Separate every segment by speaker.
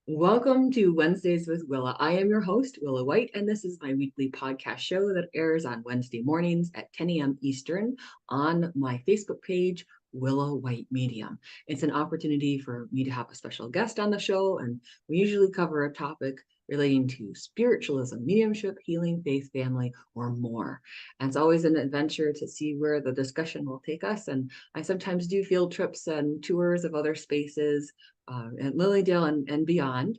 Speaker 1: Welcome to Wednesdays with Willa. I am your host, Willa White, and this is my weekly podcast show that airs on Wednesday mornings at 10 a.m. Eastern on my Facebook page, Willa White Medium. It's an opportunity for me to have a special guest on the show, and we usually cover a topic relating to spiritualism, mediumship, healing, faith, family, or more. And it's always an adventure to see where the discussion will take us. And I sometimes do field trips and tours of other spaces at Lilydale and beyond.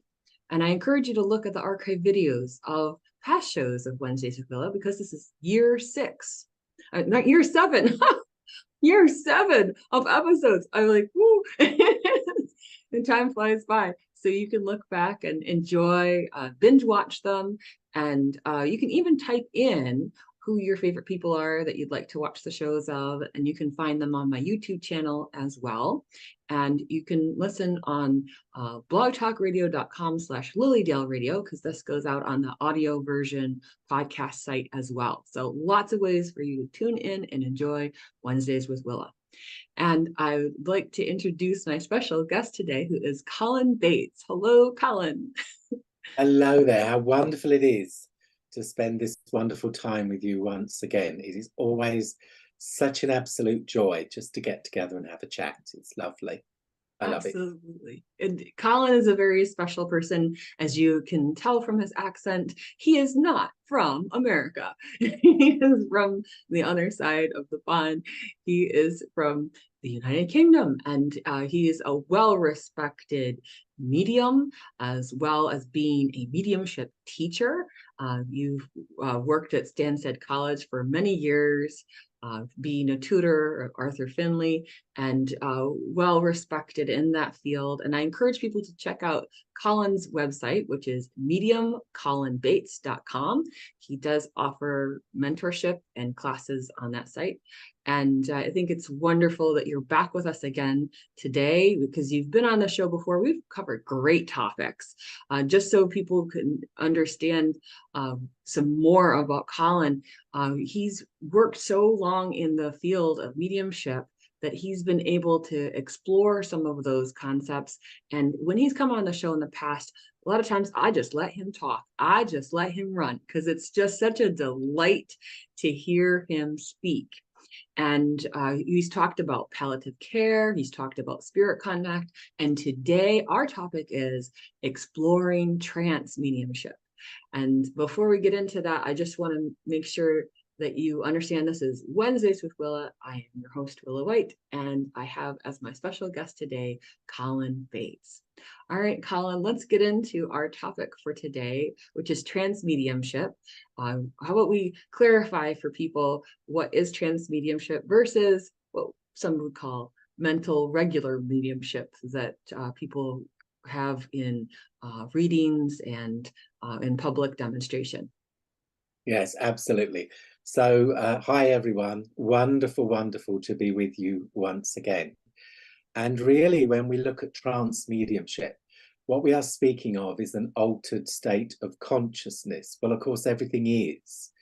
Speaker 1: And I encourage you to look at the archive videos of past shows of Wednesdays with Willa because this is year 6, not year 7, year 7 of episodes. I'm like, woo, and time flies by. So you can look back and enjoy, binge watch them. And you can even type in who your favorite people are that you'd like to watch the shows of. And you can find them on my YouTube channel as well. And you can listen on blogtalkradio.com/Lilydale Radio, because this goes out on the audio version podcast site as well. So lots of ways for you to tune in and enjoy Wednesdays with Willa. And I would like to introduce my special guest today, who is Colin Bates. Hello, Colin.
Speaker 2: Hello there. How wonderful it is to spend this wonderful time with you once again. It is always such an absolute joy just to get together and have a chat. It's lovely. I love it.
Speaker 1: Absolutely. And Colin is a very special person, as you can tell from his accent. He is not from America. He is from the other side of the pond. He is from the United Kingdom, and he is a well-respected medium, as well as being a mediumship teacher. You've worked at Stansted College for many years, being a tutor of Arthur Finley, and well respected in that field. And I encourage people to check out Colin's website, which is mediumcolinbates.com. He does offer mentorship and classes on that site. And I think it's wonderful that you're back with us again today, because you've been on the show before. We've covered great topics. Just so people can understand some more about Colin, he's worked so long in the field of mediumship that he's been able to explore some of those concepts. And when he's come on the show in the past, a lot of times I just let him talk. I just let him run, because it's just such a delight to hear him speak. And he's talked about palliative care, he's talked about spirit contact, and today our topic is exploring trance mediumship. And before we get into that, I just want to make sure that you understand this is Wednesdays with Willa. I am your host, Willa White, and I have as my special guest today, Colin Bates. All right, Colin, let's get into our topic for today, which is trance mediumship. How about we clarify for people what is trance mediumship versus what some would call mental regular mediumship that people have in readings and in public demonstration.
Speaker 2: Yes, absolutely. So hi, everyone. Wonderful, wonderful to be with you once again. And really, when we look at trance mediumship, what we are speaking of is an altered state of consciousness. Well, of course, everything is.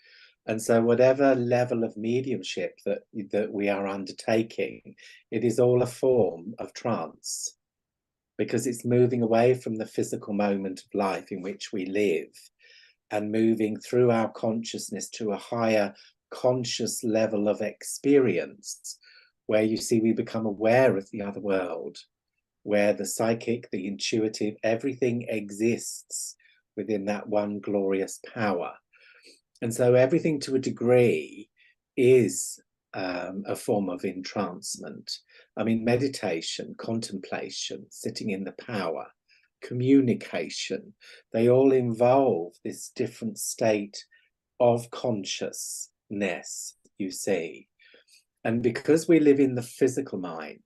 Speaker 2: And so whatever level of mediumship that we are undertaking, it is all a form of trance, because it's moving away from the physical moment of life in which we live and moving through our consciousness to a higher conscious level of experience, where you see we become aware of the other world, where the psychic, the intuitive, everything exists within that one glorious power. And so everything to a degree is a form of entrancement. I mean, meditation, contemplation, sitting in the power, communication, they all involve this different state of consciousness, you see. And because we live in the physical mind,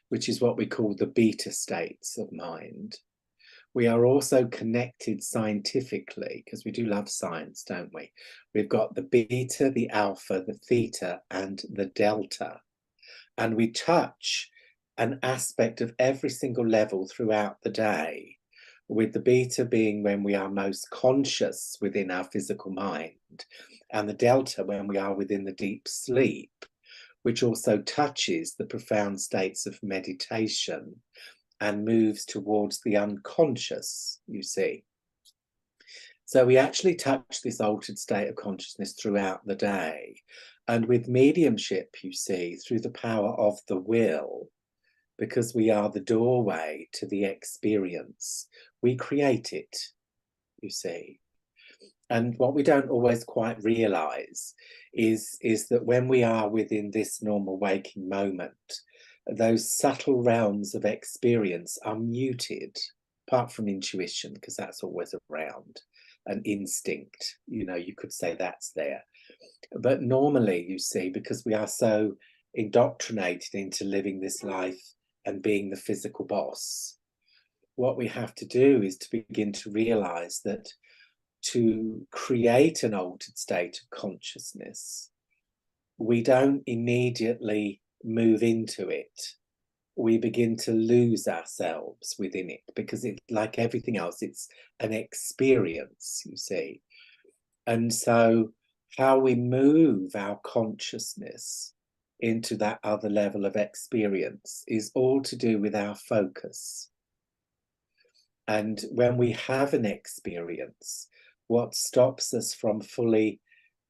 Speaker 2: which is what we call the beta states of mind, we are also connected scientifically, because we do love science, don't we? We've got the beta, the alpha, the theta, and the delta. And we touch an aspect of every single level throughout the day, with the beta being when we are most conscious within our physical mind, and the delta when we are within the deep sleep, which also touches the profound states of meditation and moves towards the unconscious, you see. So we actually touch this altered state of consciousness throughout the day. And with mediumship, you see, through the power of the will, because we are the doorway to the experience, we create it, you see. And what we don't always quite realize is that when we are within this normal waking moment, those subtle realms of experience are muted, apart from intuition, because that's always around, an instinct, you know, you could say that's there. But normally, you see, because we are so indoctrinated into living this life and being the physical boss, what we have to do is to begin to realize that to create an altered state of consciousness, we don't immediately move into it. We begin to lose ourselves within it, because it, like everything else, it's an experience, you see. And so how we move our consciousness into that other level of experience is all to do with our focus. And when we have an experience, what stops us from fully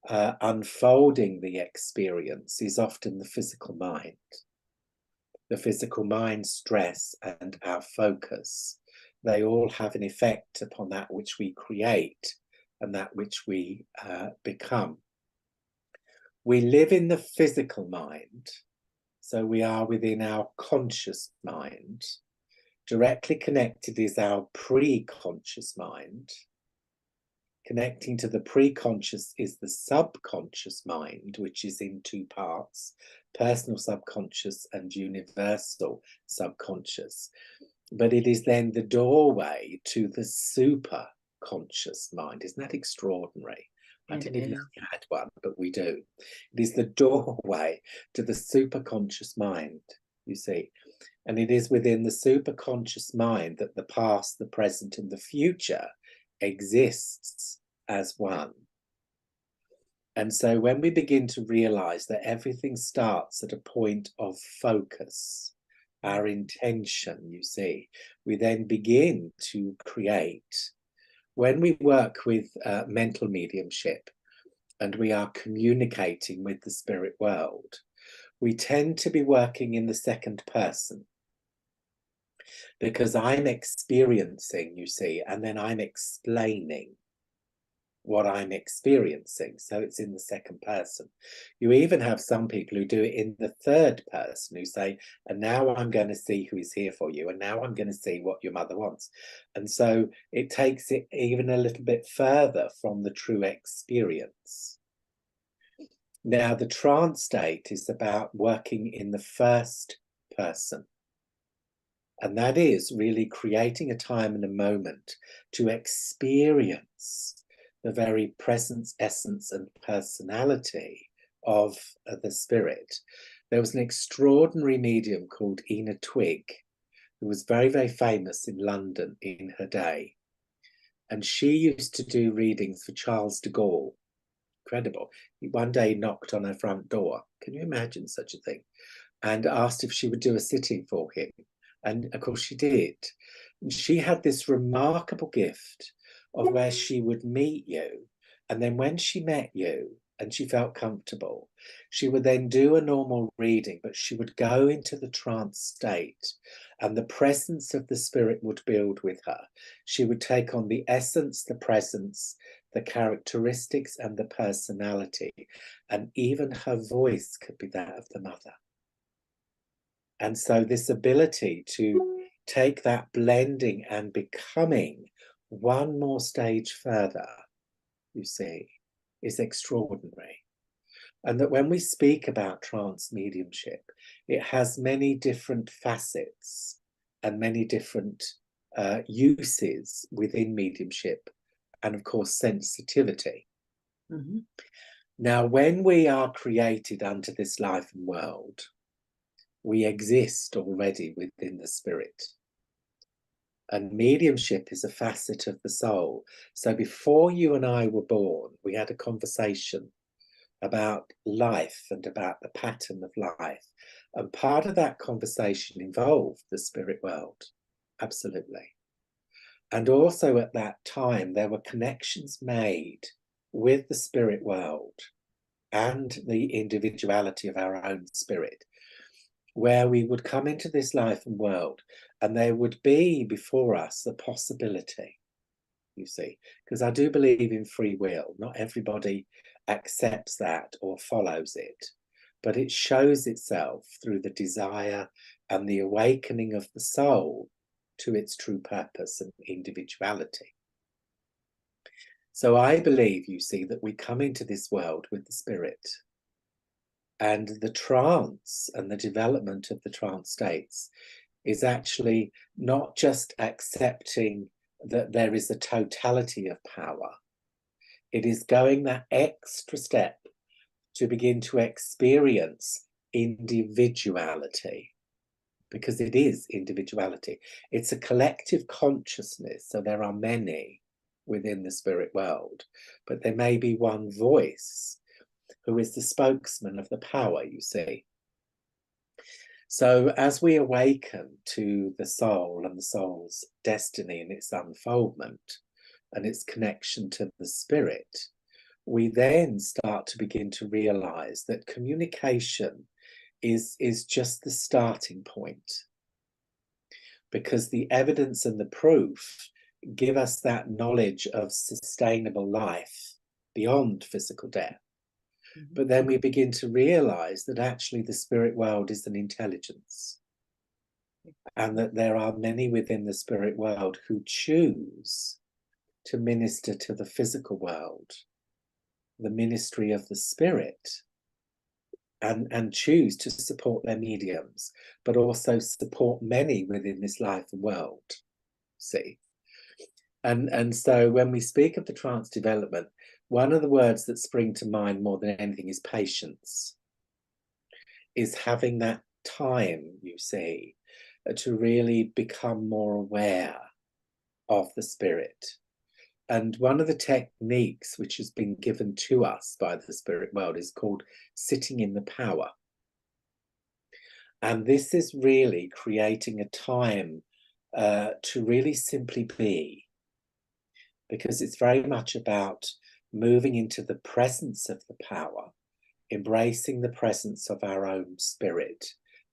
Speaker 2: unfolding the experience is often the physical mind. The physical mind, stress, and our focus, they all have an effect upon that which we create and that which we become. We live in the physical mind, so we are within our conscious mind. Directly connected is our pre-conscious mind. Connecting to the pre-conscious is the subconscious mind, which is in two parts, personal subconscious and universal subconscious. But it is then the doorway to the super conscious mind. Isn't that extraordinary? I didn't even know we had one, but we do. It is the doorway to the superconscious mind, you see. And it is within the superconscious mind that the past, the present, and the future exists as one. And so when we begin to realize that everything starts at a point of focus, our intention, you see, we then begin to create. When we work with mental mediumship and we are communicating with the spirit world, we tend to be working in the second person, because I'm experiencing, you see, and then I'm explaining what I'm experiencing. So it's in the second person. You even have some people who do it in the third person, who say, and now I'm going to see who is here for you, and now I'm going to see what your mother wants. And so it takes it even a little bit further from the true experience. Now, the trance state is about working in the first person. And that is really creating a time and a moment to experience the very presence, essence, and personality of the spirit. There was an extraordinary medium called Ina Twigg, who was very, very famous in London in her day. And she used to do readings for Charles de Gaulle. Incredible. One day he knocked on her front door. Can you imagine such a thing? And asked if she would do a sitting for him. And of course she did. And she had this remarkable gift of where she would meet you. And then when she met you and she felt comfortable, she would then do a normal reading, but she would go into the trance state and the presence of the spirit would build with her. She would take on the essence, the presence, the characteristics, and the personality. And even her voice could be that of the mother. And so this ability to take that blending and becoming one more stage further, you see, is extraordinary. And that when we speak about trance mediumship, it has many different facets and many different uses within mediumship, and of course sensitivity. Mm-hmm. Now, when we are created unto this life and world, we exist already within the spirit. And mediumship is a facet of the soul. So before you and I were born, we had a conversation about life and about the pattern of life. And part of that conversation involved the spirit world. absolutely. And also at that time, there were connections made with the spirit world and the individuality of our own spirit, where we would come into this life and world, and there would be before us the possibility, you see, because I do believe in free will. Not everybody accepts that or follows it, but it shows itself through the desire and the awakening of the soul to its true purpose and individuality. So I believe, you see, that we come into this world with the spirit, and the trance and the development of the trance states is actually not just accepting that there is a totality of power. It is going that extra step to begin to experience individuality, because it is individuality. It's a collective consciousness, so there are many within the spirit world, but there may be one voice who is the spokesman of the power, you see. So as we awaken to the soul and the soul's destiny and its unfoldment and its connection to the spirit, we then start to begin to realize that communication is just the starting point, because the evidence and the proof give us that knowledge of sustainable life beyond physical death. But then we begin to realize that actually the spirit world is an intelligence, and that there are many within the spirit world who choose to minister to the physical world, the ministry of the spirit, and choose to support their mediums, but also support many within this life and world, see. And so when we speak of the trance development, one of the words that spring to mind more than anything is patience, is having that time, you see, to really become more aware of the spirit. And one of the techniques which has been given to us by the spirit world is called sitting in the power. And this is really creating a time to really simply be, because it's very much about moving into the presence of the power, embracing the presence of our own spirit,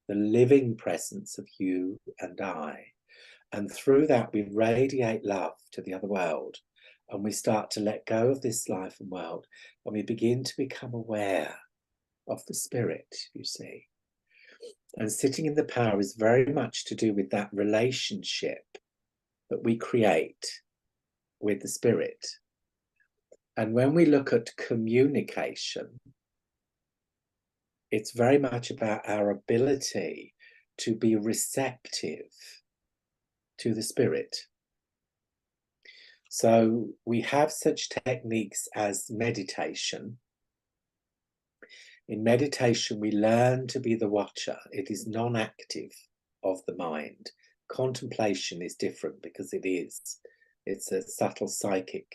Speaker 2: the living presence of you and I. And through that, we radiate love to the other world, and we start to let go of this life and world, and we begin to become aware of the spirit, you see. And sitting in the power is very much to do with that relationship that we create with the spirit. And when we look at communication, it's very much about our ability to be receptive to the spirit. So we have such techniques as meditation. In meditation, we learn to be the watcher. It is non-active of the mind. Contemplation is different because it's a subtle psychic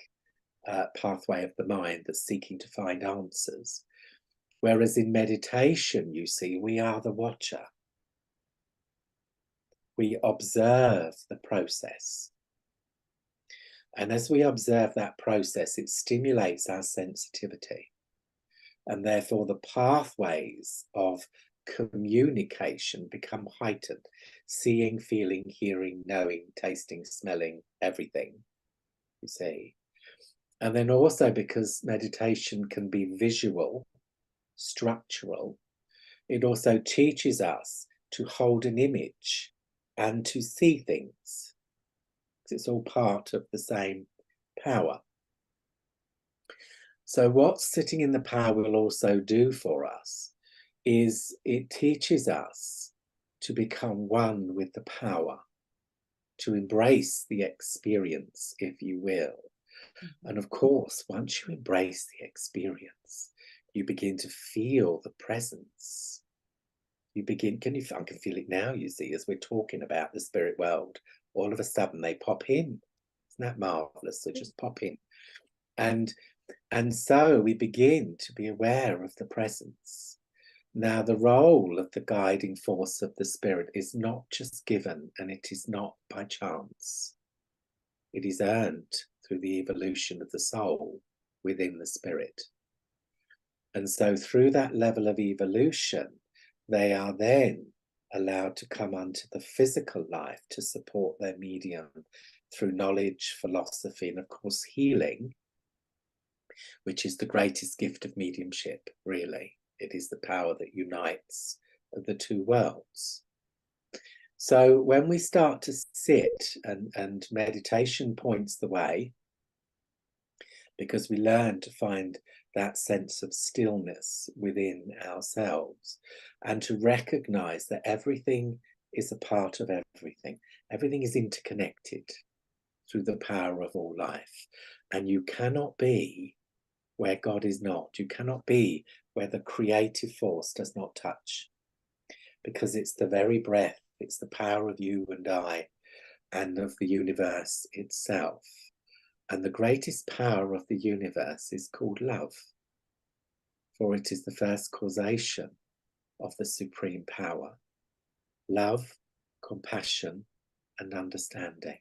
Speaker 2: pathway of the mind that's seeking to find answers. Whereas in meditation, you see, we are the watcher. We observe the process. And as we observe that process, it stimulates our sensitivity. And therefore the pathways of communication become heightened. Seeing, feeling, hearing, knowing, tasting, smelling, everything, you see. And then also because meditation can be visual, structural, it also teaches us to hold an image and to see things. It's all part of the same power. So what sitting in the power will also do for us is it teaches us to become one with the power, to embrace the experience, if you will. And of course, once you embrace the experience, you begin to feel the presence. You begin, I can feel it now, you see, as we're talking about the spirit world. All of a sudden they pop in. Isn't that marvelous? They just pop in. And so we begin to be aware of the presence. Now, the role of the guiding force of the spirit is not just given, and it is not by chance. It is earned through the evolution of the soul within the spirit. And so through that level of evolution, they are then allowed to come onto the physical life to support their medium through knowledge, philosophy, and of course healing, which is the greatest gift of mediumship, really. It is the power that unites the two worlds. So when we start to sit, and meditation points the way, because we learn to find that sense of stillness within ourselves and to recognize that everything is a part of everything. Everything is interconnected through the power of all life. And you cannot be where God is not. You cannot be where the creative force does not touch, because it's the very breath, it's the power of you and I and of the universe itself. And the greatest power of the universe is called love, for it is the first causation of the supreme power. Love, compassion, and understanding.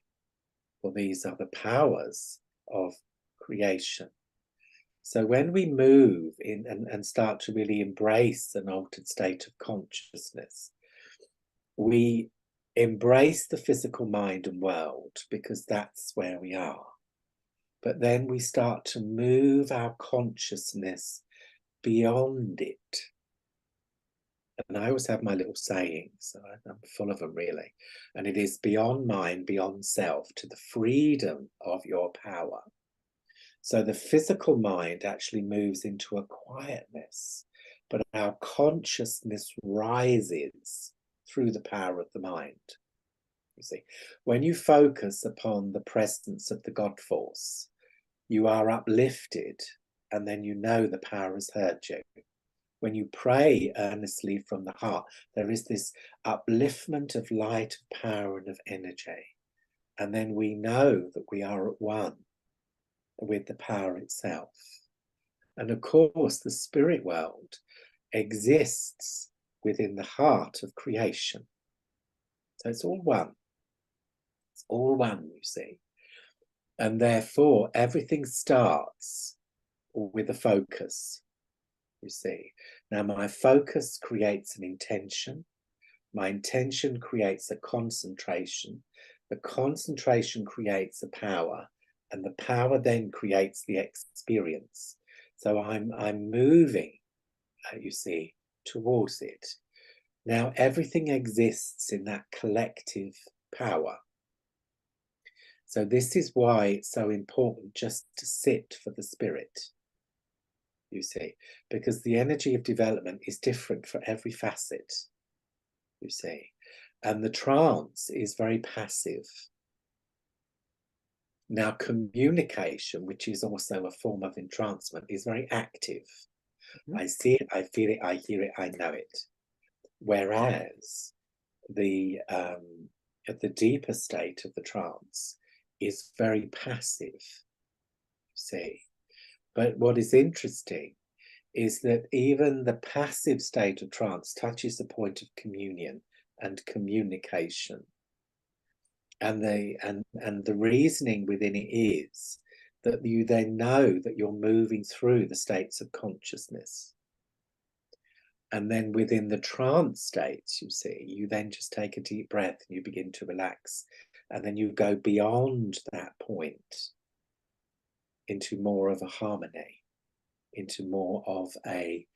Speaker 2: For these are the powers of creation. So when we move in and start to really embrace an altered state of consciousness, we embrace the physical mind and world because that's where we are. But then we start to move our consciousness beyond it. And I always have my little sayings, so I'm full of them really. And it is beyond mind, beyond self, to the freedom of your power. So the physical mind actually moves into a quietness, but our consciousness rises through the power of the mind. You see, when you focus upon the presence of the God force, you are uplifted, and then you know the power has heard you. When you pray earnestly from the heart, there is this upliftment of light, of power, and of energy. And then we know that we are at one with the power itself. And of course, the spirit world exists within the heart of creation. So it's all one. It's all one, you see. And therefore, everything starts with a focus, you see. Now, my focus creates an intention. My intention creates a concentration. The concentration creates a power. And the power then creates the experience. So I'm moving, you see, towards it. Now, everything exists in that collective power. So this is why it's so important just to sit for the spirit, you see, because the energy of development is different for every facet, you see. And the trance is very passive. Now, communication, which is also a form of entrancement, is very active. I see it, I feel it, I hear it, I know it. Whereas at the deeper state of the trance is very passive, see. But what is interesting is that even the passive state of trance touches the point of communion and communication. And the reasoning within it is that you then know that you're moving through the states of consciousness. And then within the trance states, you see, you then just take a deep breath and you begin to relax. And then you go beyond that point into more of a harmony, into more of a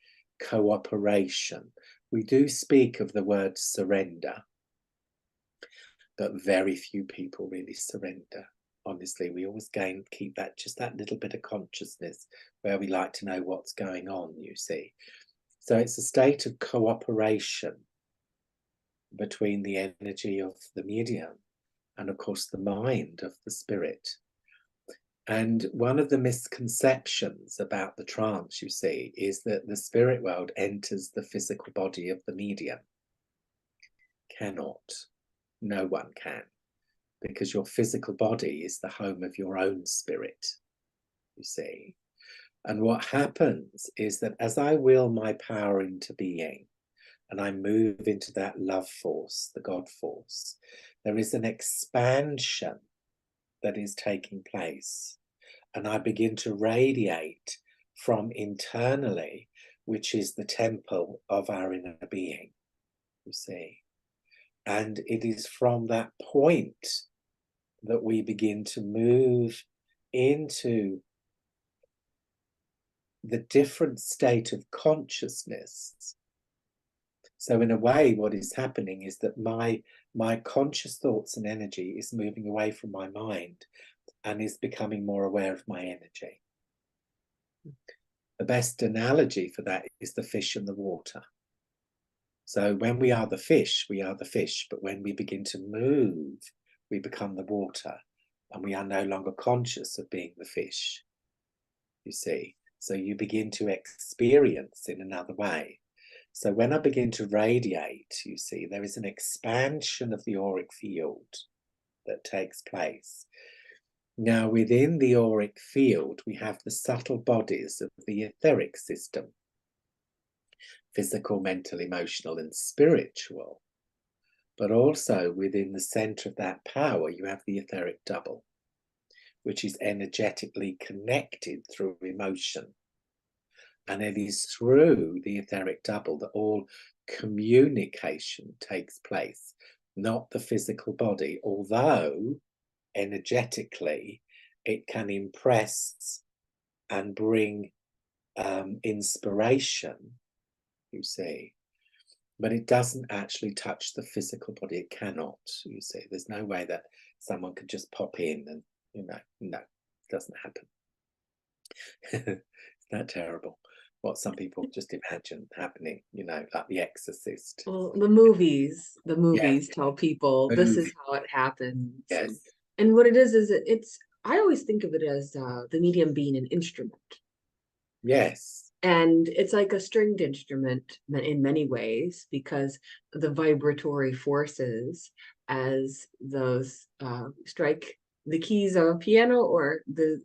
Speaker 2: cooperation. We do speak of the word surrender, but very few people really surrender. Honestly, we always keep that, just that little bit of consciousness where we like to know what's going on, you see. So it's a state of cooperation between the energy of the medium and, of course, the mind of the spirit. And one of the misconceptions about the trance, you see, is that the spirit world enters the physical body of the medium. Cannot. No one can, because your physical body is the home of your own spirit, you see. And what happens is that as I will my power into being, and I move into that love force, the God force, there is an expansion that is taking place. And I begin to radiate from internally, which is the temple of our inner being, you see. And it is from that point that we begin to move into the different state of consciousness. So in a way, what is happening is that my conscious thoughts and energy is moving away from my mind and is becoming more aware of my energy. The best analogy for that is the fish and the water. So when we are the fish, we are the fish. But when we begin to move, we become the water. And we are no longer conscious of being the fish, you see. So you begin to experience in another way. So when I begin to radiate, you see, there is an expansion of the auric field that takes place. Now, within the auric field, we have the subtle bodies of the etheric system: physical, mental, emotional, and spiritual. But also within the center of that power, you have the etheric double, which is energetically connected through emotion. And it is through the etheric double that all communication takes place, not the physical body, although energetically it can impress and bring inspiration, you see. But it doesn't actually touch the physical body. It cannot, you see. There's no way that someone could just pop in and, no, it doesn't happen. Isn't that terrible? What some people just imagine happening, like The Exorcist.
Speaker 1: Well, the movies
Speaker 2: Yes.
Speaker 1: tell people this is how it happens.
Speaker 2: Yes.
Speaker 1: And what it is it's, I always think of it as the medium being an instrument.
Speaker 2: Yes.
Speaker 1: And it's like a stringed instrument in many ways, because the vibratory forces, as those strike the keys of a piano, or the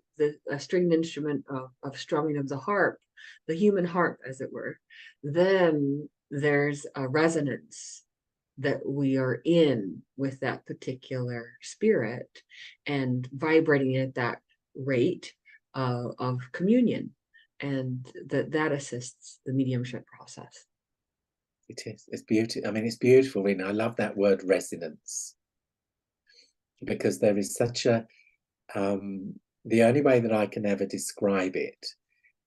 Speaker 1: stringed instrument of strumming of the harp, the human harp, as it were, then there's a resonance that we are in with that particular spirit and vibrating at that rate of communion. And that assists the mediumship process.
Speaker 2: It is. It's beautiful. I mean, it's beautiful, Rena. I love that word resonance, because there is such a the only way that I can ever describe it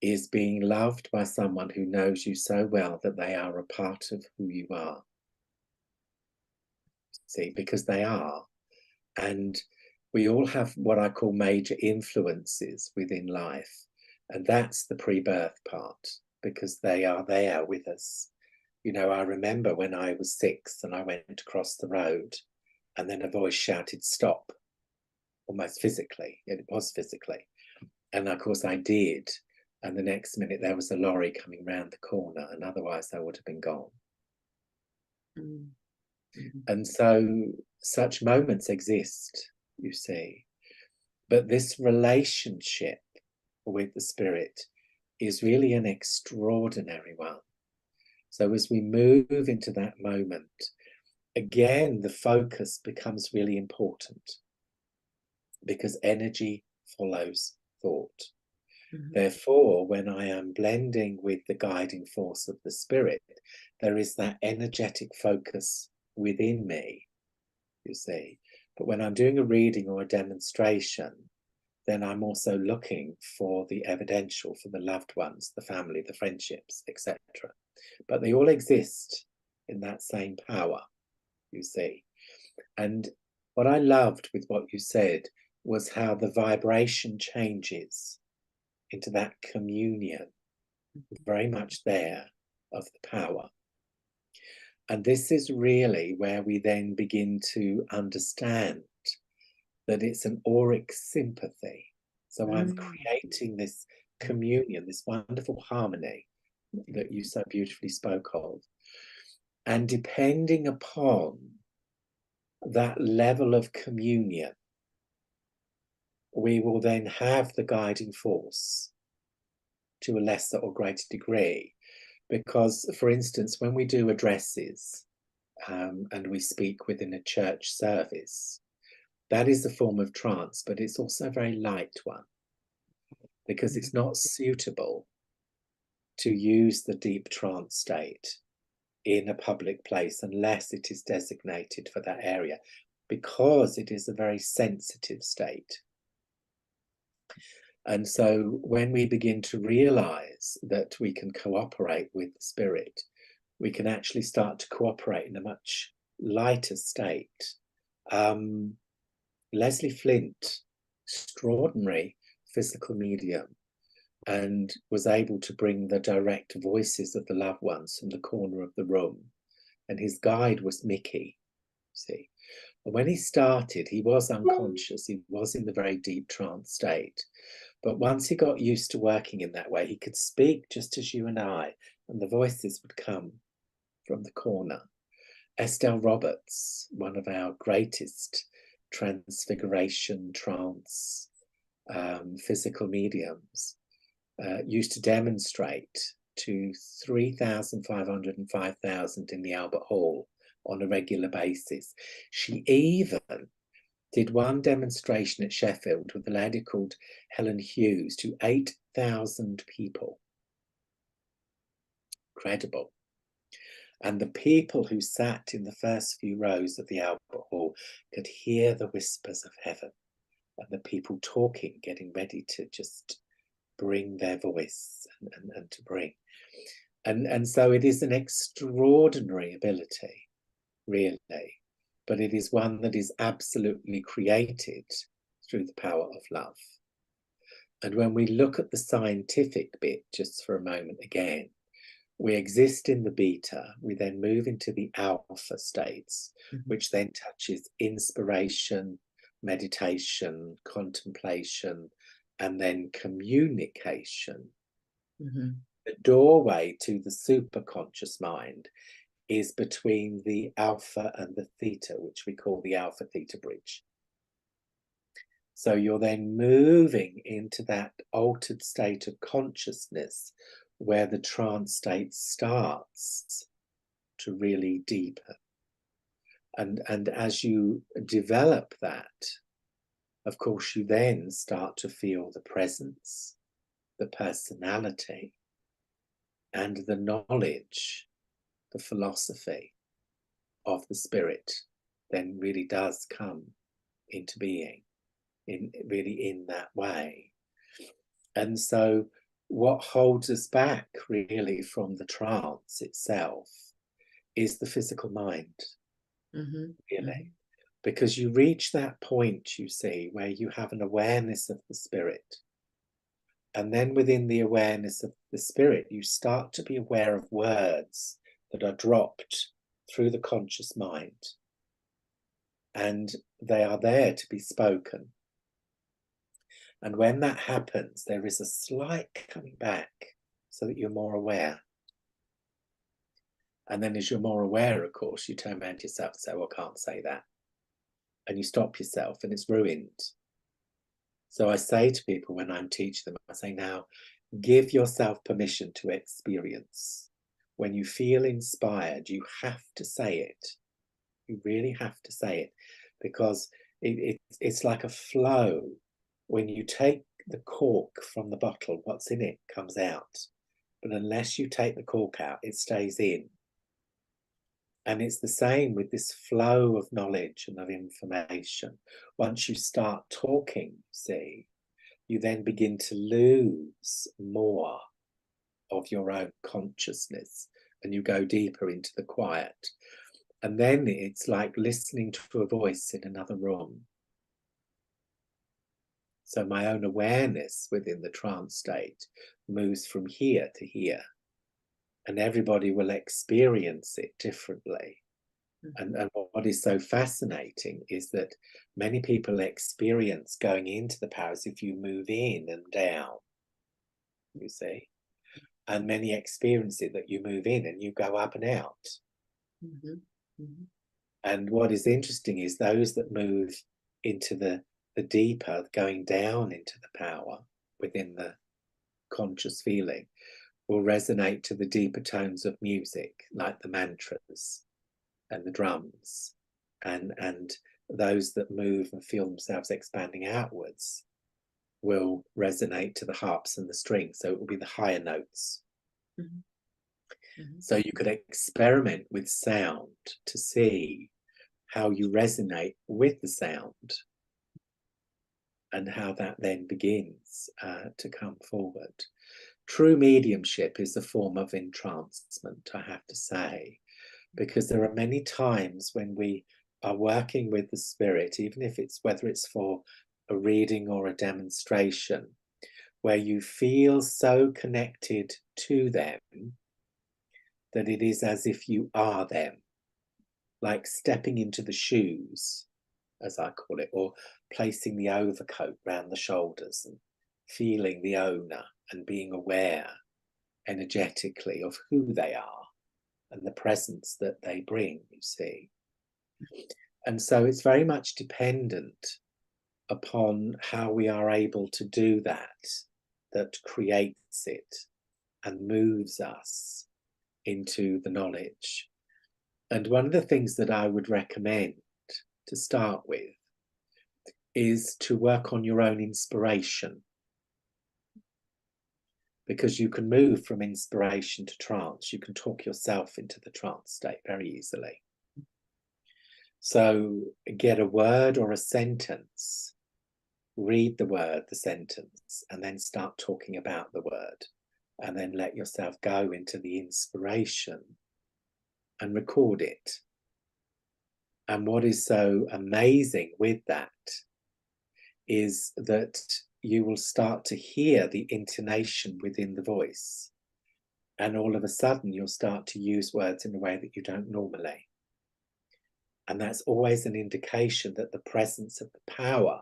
Speaker 2: is being loved by someone who knows you so well that they are a part of who you are. See, because they are. And we all have what I call major influences within life. And that's the pre-birth part, because they are there with us. I remember when I was 6 and I went across the road, and then a voice shouted, "Stop," almost physically. It was physically. And of course I did. And the next minute there was a lorry coming round the corner, and otherwise I would have been gone. Mm-hmm. And so such moments exist, you see. But this relationship with the spirit is really an extraordinary one. So as we move into that moment, again, the focus becomes really important, because energy follows thought. Mm-hmm. Therefore, when I am blending with the guiding force of the spirit, there is that energetic focus within me, you see. But when I'm doing a reading or a demonstration, then I'm also looking for the evidential, for the loved ones, the family, the friendships, etc. But they all exist in that same power, you see. And what I loved with what you said was how the vibration changes into that communion, very much there, of the power. And this is really where we then begin to understand that it's an auric sympathy. So I'm creating this communion, this wonderful harmony that you so beautifully spoke of. And depending upon that level of communion, we will then have the guiding force to a lesser or greater degree, because, for instance, when we do addresses and we speak within a church service, that is a form of trance, but it's also a very light one, because it's not suitable to use the deep trance state in a public place unless it is designated for that area, because it is a very sensitive state. And so when we begin to realize that we can cooperate with the spirit, we can actually start to cooperate in a much lighter state. Leslie Flint, extraordinary physical medium, and was able to bring the direct voices of the loved ones from the corner of the room. And his guide was Mickey, see. And when he started, he was unconscious. He was in the very deep trance state. But once he got used to working in that way, he could speak just as you and I, and the voices would come from the corner. Estelle Roberts, one of our greatest transfiguration trance physical mediums, used to demonstrate to 3,500 and 5,000 in the Albert Hall on a regular basis. She even did one demonstration at Sheffield with a lady called Helen Hughes to 8,000 people. Incredible. And the people who sat in the first few rows of the Albert Hall could hear the whispers of heaven, and the people talking, getting ready to just bring their voice and to bring. And so it is an extraordinary ability, really, but it is one that is absolutely created through the power of love. And when we look at the scientific bit, just for a moment again, we exist in the beta, we then move into the alpha states, which then touches inspiration, meditation, contemplation, and then communication. The doorway to the superconscious mind is between the alpha and the theta, which we call the alpha theta bridge. So you're then moving into that altered state of consciousness where the trance state starts to really deepen. And as you develop that, of course, you then start to feel the presence, the personality, and the knowledge, the philosophy of the spirit then really does come into being in that way. And so what holds us back really from the trance itself is the physical mind, really. Because you reach that point, you see, where you have an awareness of the spirit. And then within the awareness of the spirit, you start to be aware of words that are dropped through the conscious mind. And they are there to be spoken. And when that happens, there is a slight coming back so that you're more aware. And then as you're more aware, of course, you turn around to yourself and say, well, I can't say that. And you stop yourself and it's ruined. So I say to people when I'm teaching them, I say, now, give yourself permission to experience. When you feel inspired, you have to say it. You really have to say it, because it's like a flow. When you take the cork from the bottle, what's in it comes out. But unless you take the cork out, it stays in. And it's the same with this flow of knowledge and of information. Once you start talking, see, you then begin to lose more of your own consciousness and you go deeper into the quiet. And then it's like listening to a voice in another room. So my own awareness within the trance state moves from here to here. And everybody will experience it differently. And what is so fascinating is that many people experience going into the powers if you move in and down, you see. And many experience it that you move in and you go up and out. And what is interesting is those that move into the deeper, going down into the power within the conscious feeling will resonate to the deeper tones of music, like the mantras and the drums, and those that move and feel themselves expanding outwards will resonate to the harps and the strings. So it will be the higher notes. So you could experiment with sound to see how you resonate with the sound and how that then begins to come forward. True mediumship is a form of entrancement, I have to say, because there are many times when we are working with the spirit, even if it's whether it's for a reading or a demonstration, where you feel so connected to them that it is as if you are them, like stepping into the shoes, as I call it, or placing the overcoat round the shoulders and feeling the owner and being aware energetically of who they are and the presence that they bring, you see. And so it's very much dependent upon how we are able to do that creates it and moves us into the knowledge. And one of the things that I would recommend to start with is to work on your own inspiration, because you can move from inspiration to trance. You can talk yourself into the trance state very easily. So get a word or a sentence, read the word, the sentence, and then start talking about the word, and then let yourself go into the inspiration and record it. And what is so amazing with that is that you will start to hear the intonation within the voice, and all of a sudden you'll start to use words in a way that you don't normally. And that's always an indication that the presence of the power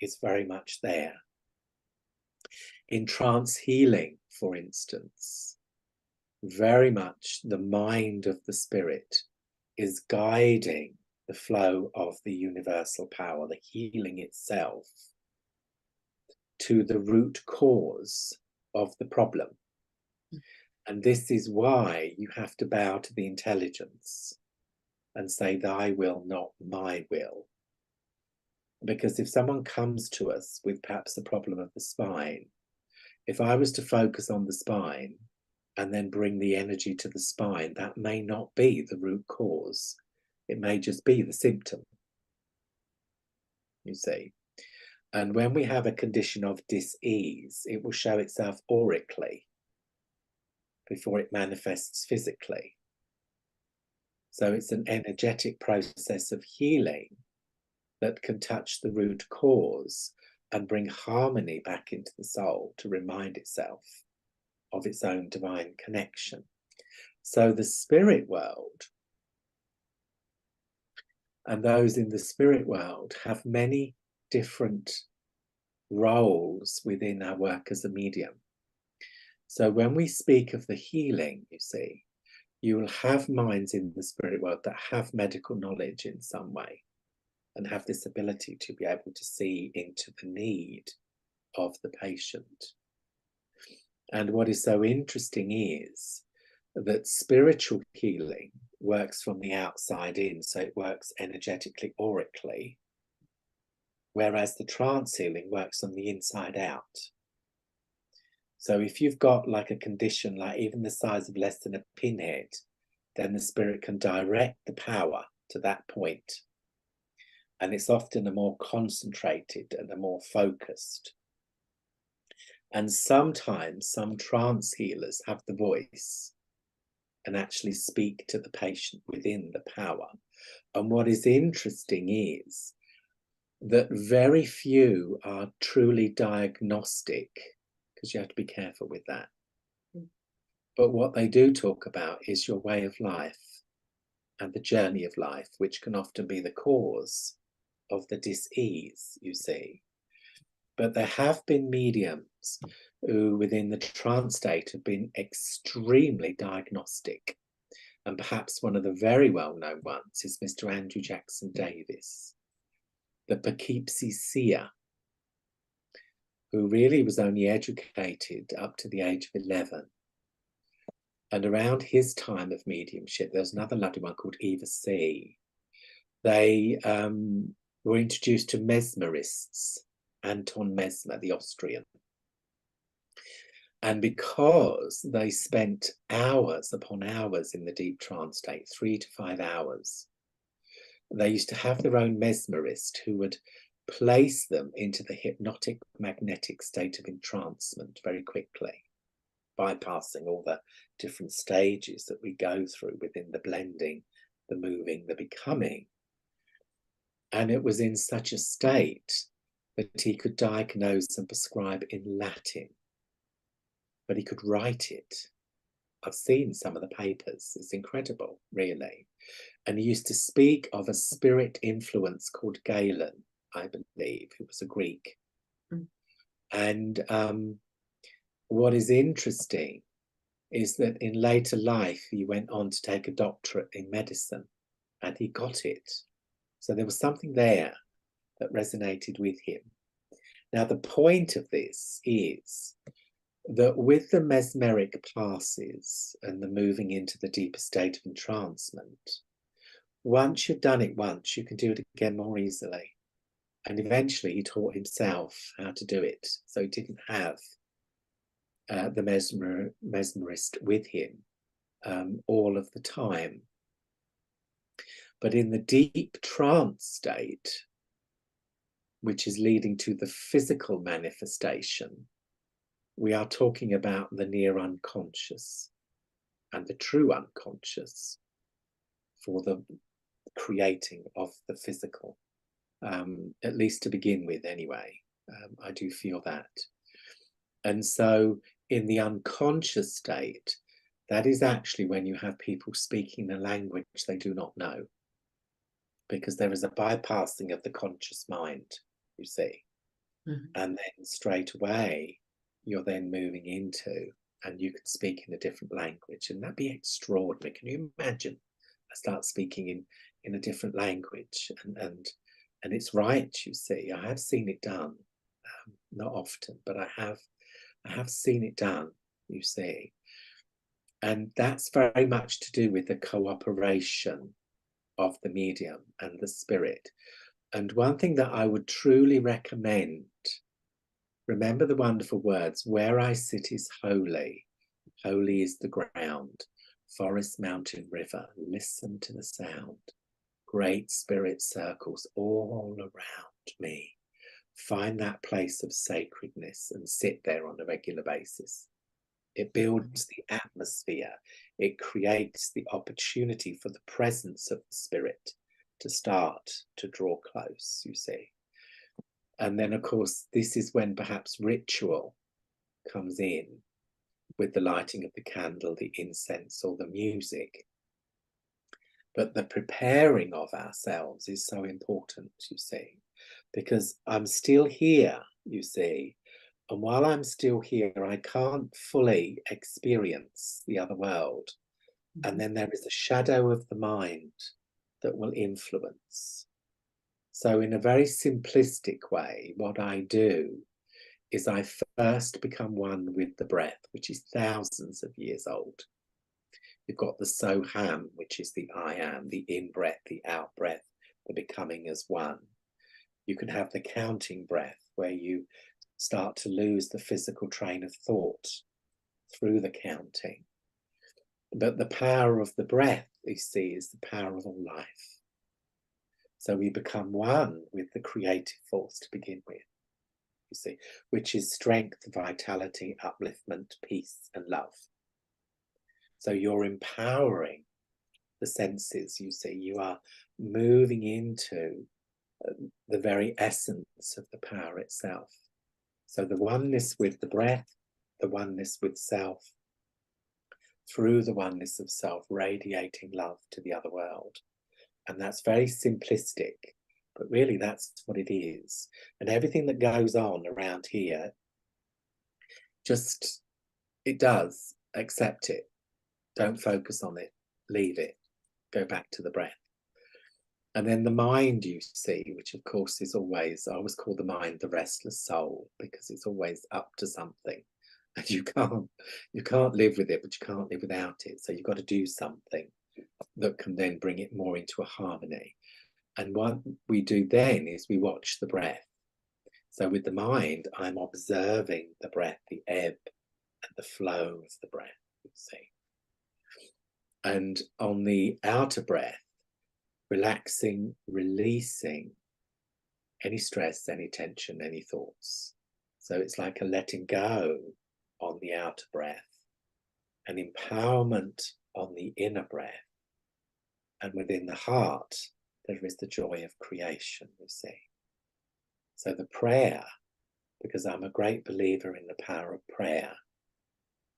Speaker 2: is very much there. In trance healing, for instance, very much the mind of the spirit is guiding the flow of the universal power, the healing itself, to the root cause of the problem. And this is why you have to bow to the intelligence and say, thy will, not my will. Because if someone comes to us with perhaps the problem of the spine, if I was to focus on the spine and then bring the energy to the spine, that may not be the root cause. It may just be the symptom, you see. And when we have a condition of dis-ease, it will show itself aurically before it manifests physically. So it's an energetic process of healing that can touch the root cause and bring harmony back into the soul to remind itself of its own divine connection. So the spirit world and those in the spirit world have many different roles within our work as a medium. So when we speak of the healing, you see, you will have minds in the spirit world that have medical knowledge in some way and have this ability to be able to see into the need of the patient. And what is so interesting is that spiritual healing works from the outside in, so it works energetically, aurically, whereas the trance healing works on the inside out. So if you've got like a condition like even the size of less than a pinhead, then the spirit can direct the power to that point. And it's often a more concentrated and a more focused. And sometimes some trance healers have the voice and actually speak to the patient within the power. And what is interesting is that very few are truly diagnostic, because you have to be careful with that. But what they do talk about is your way of life and the journey of life, which can often be the cause of the dis-ease, you see. But there have been mediums who within the trance state have been extremely diagnostic. And perhaps one of the very well-known ones is Mr. Andrew Jackson Davis, the Poughkeepsie seer, who really was only educated up to the age of 11. And around his time of mediumship, there's another lovely one called Eva C. They were introduced to mesmerists, Anton Mesmer, the Austrian. And because they spent hours upon hours in the deep trance state, 3 to 5 hours, they used to have their own mesmerist who would place them into the hypnotic magnetic state of entrancement very quickly, bypassing all the different stages that we go through within the blending, the moving, the becoming. And it was in such a state that he could diagnose and prescribe in Latin, but he could write it. I've seen some of the papers. It's incredible, really. And he used to speak of a spirit influence called Galen, I believe, who was a Greek. Mm. And what is interesting is that in later life, he went on to take a doctorate in medicine, and he got it. So there was something there that resonated with him. Now, the point of this is that with the mesmeric classes and the moving into the deeper state of entrancement, once you've done it once, you can do it again more easily. And eventually he taught himself how to do it. So he didn't have the mesmerist with him all of the time. But in the deep trance state, which is leading to the physical manifestation, we are talking about the near unconscious and the true unconscious for the creating of the physical, at least to begin with anyway. I do feel that. And so in the unconscious state, that is actually when you have people speaking a language they do not know, because there is a bypassing of the conscious mind, you see. Mm-hmm. And then straight away, you're then moving into, and you can speak in a different language, and that'd be extraordinary. Can you imagine? I start speaking in a different language, and it's right, you see. I have seen it done, not often, but I have seen it done, you see. And that's very much to do with the cooperation of the medium and the spirit. And one thing that I would truly recommend, remember the wonderful words, where I sit is holy, holy is the ground, forest, mountain, river, listen to the sound, great spirit circles all around me. Find that place of sacredness and sit there on a regular basis. It builds the atmosphere. It creates the opportunity for the presence of the spirit to start to draw close, you see. And then, of course, this is when perhaps ritual comes in with the lighting of the candle, the incense, or the music. But the preparing of ourselves is so important, you see, because I'm still here, you see. And while I'm still here, I can't fully experience the other world. Mm-hmm. And then there is a shadow of the mind that will influence. So in a very simplistic way, what I do is I first become one with the breath, which is thousands of years old. You've got the Soham, which is the I am, the in-breath, the out-breath, the becoming as one. You can have the counting breath, where you start to lose the physical train of thought through the counting. But the power of the breath, you see, is the power of all life. So we become one with the creative force to begin with, you see, which is strength, vitality, upliftment, peace, and love. So you're empowering the senses, you see. You are moving into the very essence of the power itself. So the oneness with the breath, the oneness with self, through the oneness of self, radiating love to the other world. And that's very simplistic, but really that's what it is. And everything that goes on around here, just, it does, accept it. Don't focus on it, leave it, go back to the breath. And then the mind, you see, which of course is always, I always call the mind the restless soul, because it's always up to something. And you can't live with it, but you can't live without it. So you've got to do something that can then bring it more into a harmony. And what we do then is we watch the breath. So with the mind, I'm observing the breath, the ebb and the flow of the breath, you see. And on the outer breath, relaxing, releasing any stress, any tension, any thoughts. So it's like a letting go on the outer breath, an empowerment on the inner breath. And within the heart, there is the joy of creation, you see. So the prayer, because I'm a great believer in the power of prayer,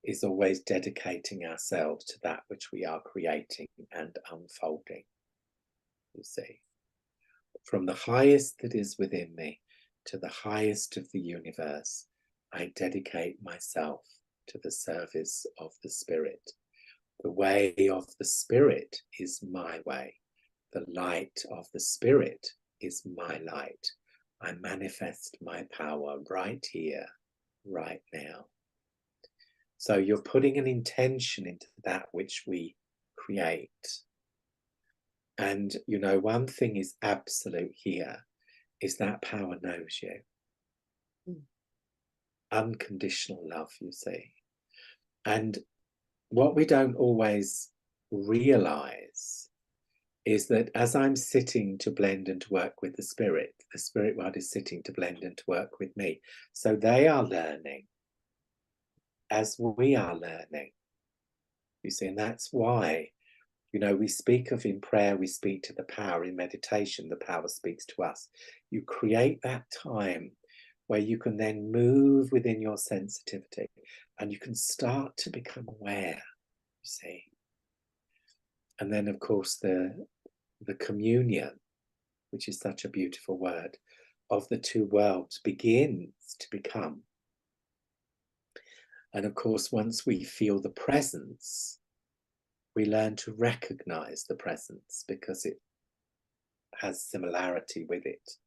Speaker 2: is always dedicating ourselves to that which we are creating and unfolding, you see. From the highest that is within me to the highest of the universe, I dedicate myself to the service of the Spirit. The way of the Spirit is my way. The light of the Spirit is my light. I manifest my power right here, right now. So you're putting an intention into that which we create. And, you know, one thing is absolute here, is that power knows you. Unconditional love, you see. And what we don't always realize is that as I'm sitting to blend and to work with the spirit world is sitting to blend and to work with me. So they are learning as we are learning, you see. And that's why, you know, we speak of in prayer, we speak to the power. In meditation, the power speaks to us. You create that time where you can then move within your sensitivity and you can start to become aware, you see. And then, of course, the communion, which is such a beautiful word, of the two worlds begins to become. And of course, once we feel the presence, we learn to recognize the presence because it has similarity with it.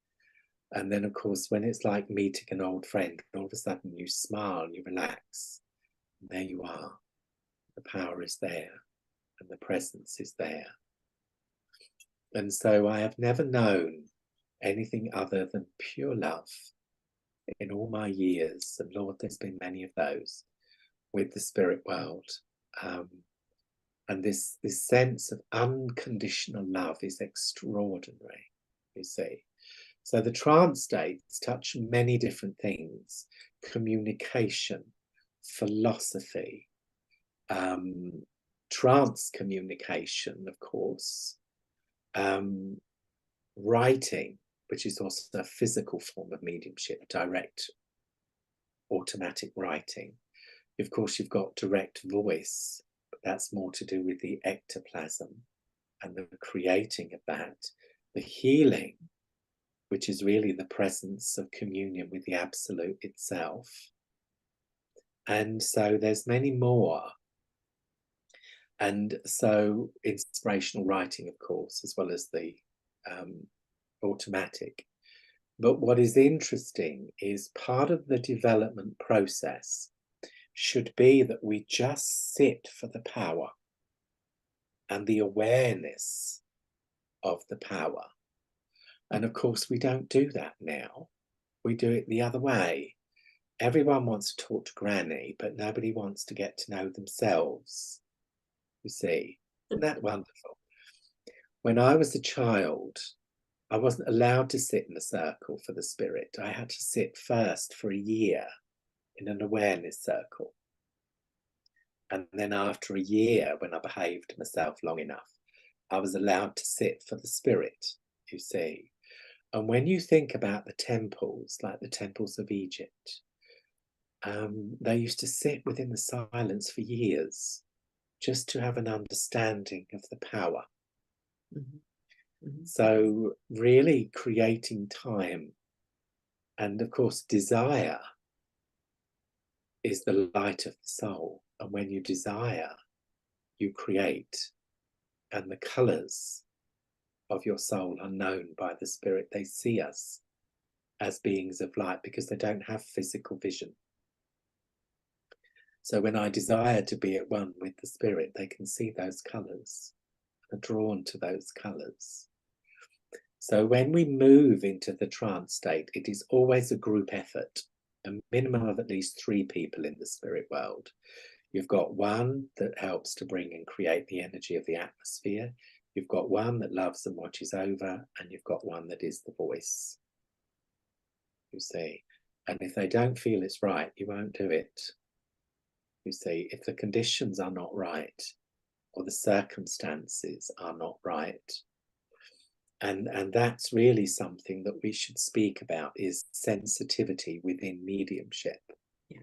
Speaker 2: And then, of course, when it's like meeting an old friend, all of a sudden you smile, you relax, and there you are. The power is there, and the presence is there. And so I have never known anything other than pure love in all my years. And Lord, there's been many of those with the spirit world. And this sense of unconditional love is extraordinary, you see. So the trance states touch many different things: communication, philosophy, trance communication, of course, writing, which is also a physical form of mediumship, direct automatic writing. Of course, you've got direct voice, but that's more to do with the ectoplasm and the creating of that. The healing, which is really the presence of communion with the absolute itself. And so there's many more. And so inspirational writing, of course, as well as the automatic. But what is interesting is part of the development process should be that we just sit for the power and the awareness of the power. And of course, we don't do that now. We do it the other way. Everyone wants to talk to Granny, but nobody wants to get to know themselves. You see, isn't that wonderful? When I was a child, I wasn't allowed to sit in the circle for the spirit. I had to sit first for a year in an awareness circle. And then after a year, when I behaved myself long enough, I was allowed to sit for the spirit, you see. And when you think about the temples, like the temples of Egypt, they used to sit within the silence for years just to have an understanding of the power. Mm-hmm. Mm-hmm. So really creating time. And of course, desire is the light of the soul. And when you desire, you create. And the colours of your soul are known by the spirit. They see us as beings of light because they don't have physical vision. So when I desire to be at one with the spirit, they can see those colours, are drawn to those colours. So when we move into the trance state, it is always a group effort, a minimum of at least 3 people in the spirit world. You've got one that helps to bring and create the energy of the atmosphere. You've got one that loves and watches over, and you've got one that is the voice. You see, and if they don't feel it's right, you won't do it. You see, if the conditions are not right, or the circumstances are not right, and that's really something that we should speak about, is sensitivity within mediumship.
Speaker 1: Yes.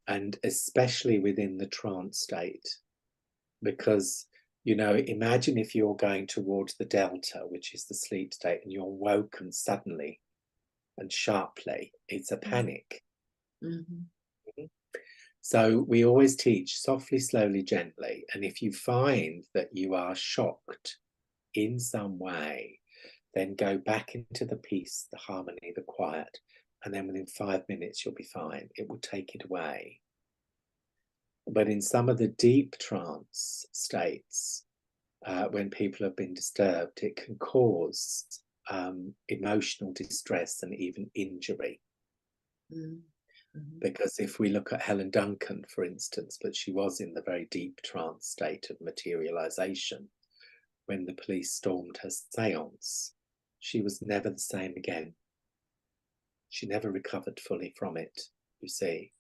Speaker 2: And especially within the trance state, because, you know, imagine if you're going towards the delta, which is the sleep state, and you're woken suddenly and sharply. It's a panic.
Speaker 1: Mm-hmm.
Speaker 2: So we always teach softly, slowly, gently. And if you find that you are shocked in some way, then go back into the peace, the harmony, the quiet, and then within 5 minutes you'll be fine. It will take it away. But in some of the deep trance states, when people have been disturbed, it can cause emotional distress and even injury. Mm-hmm. Because if we look at Helen Duncan, for instance, but she was in the very deep trance state of materialization when the police stormed her seance, she was never the same again. She never recovered fully from it, you see.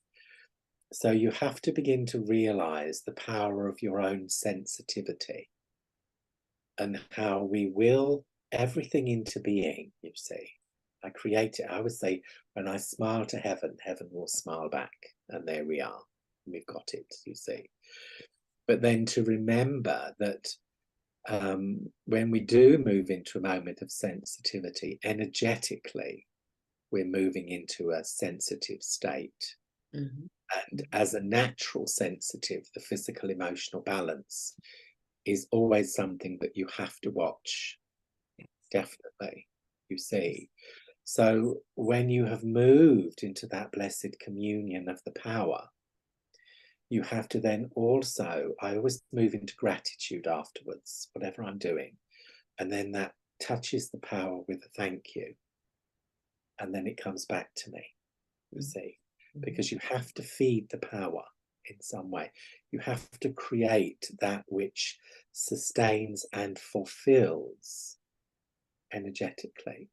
Speaker 2: So you have to begin to realize the power of your own sensitivity and how we will everything into being, you see. I create it. I always say, when I smile to heaven, heaven will smile back. And there we are. We've got it, you see. But then to remember that when we do move into a moment of sensitivity, energetically, we're moving into a sensitive state. Mm-hmm. And as a natural sensitive, the physical emotional balance is always something that you have to watch. Definitely, you see. So when you have moved into that blessed communion of the power, you have to then also, I always move into gratitude afterwards, whatever I'm doing. And then that touches the power with a thank you. And then it comes back to me, you see, because you have to feed the power in some way. You have to create that which sustains and fulfills energetically.